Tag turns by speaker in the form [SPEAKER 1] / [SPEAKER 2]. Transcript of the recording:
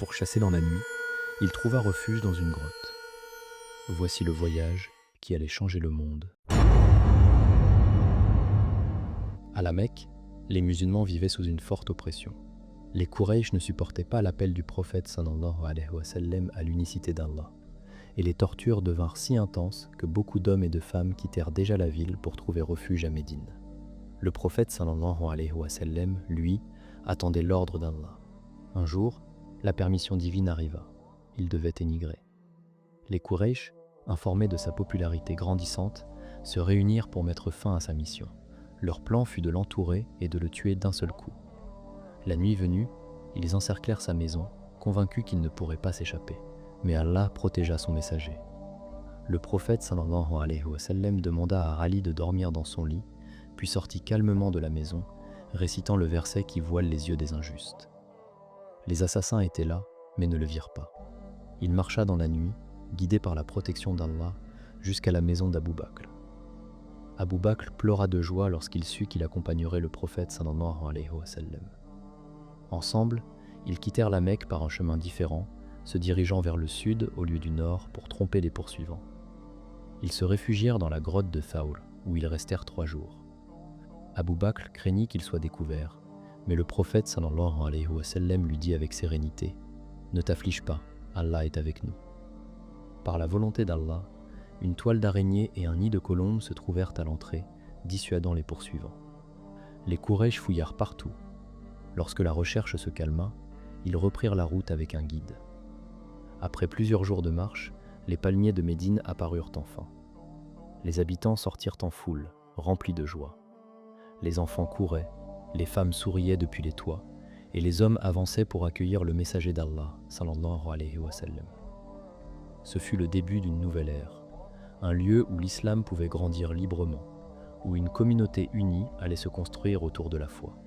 [SPEAKER 1] pour chasser dans la nuit, il trouva refuge dans une grotte. Voici le voyage qui allait changer le monde. À la Mecque, les musulmans vivaient sous une forte oppression. Les Quraysh ne supportaient pas l'appel du prophète sallallahu alayhi wa sallam à l'unicité d'Allah, et les tortures devinrent si intenses que beaucoup d'hommes et de femmes quittèrent déjà la ville pour trouver refuge à Médine. Le prophète sallallahu alayhi wa sallam, lui, attendait l'ordre d'Allah. Un jour, la permission divine arriva. Il devait émigrer. Les Quraysh, informés de sa popularité grandissante, se réunirent pour mettre fin à sa mission. Leur plan fut de l'entourer et de le tuer d'un seul coup. La nuit venue, ils encerclèrent sa maison, convaincus qu'il ne pourrait pas s'échapper. Mais Allah protégea son messager. Le prophète sallallahu alayhi wa sallam demanda à Ali de dormir dans son lit, puis sortit calmement de la maison, récitant le verset qui voile les yeux des injustes. Les assassins étaient là, mais ne le virent pas. Il marcha dans la nuit, guidé par la protection d'Allah, jusqu'à la maison d'Abou Bakr. Abou Bakr pleura de joie lorsqu'il sut qu'il accompagnerait le prophète sallallahu alayhi wa sallam. Ensemble, ils quittèrent la Mecque par un chemin différent, se dirigeant vers le sud au lieu du nord pour tromper les poursuivants. Ils se réfugièrent dans la grotte de Thawr, où ils restèrent 3 jours. Abou Bakr craignit qu'il soit découvert, mais le prophète sallallahu alayhi wa sallam lui dit avec sérénité : « Ne t'afflige pas, Allah est avec nous. » Par la volonté d'Allah, une toile d'araignée et un nid de colombe se trouvèrent à l'entrée, dissuadant les poursuivants. Les Quraysh fouillèrent partout. Lorsque la recherche se calma, ils reprirent la route avec un guide. Après plusieurs jours de marche, les palmiers de Médine apparurent enfin. Les habitants sortirent en foule, remplis de joie. Les enfants couraient, les femmes souriaient depuis les toits, et les hommes avançaient pour accueillir le messager d'Allah, sallallahu alayhi wa sallam. Ce fut le début d'une nouvelle ère, un lieu où l'islam pouvait grandir librement, où une communauté unie allait se construire autour de la foi.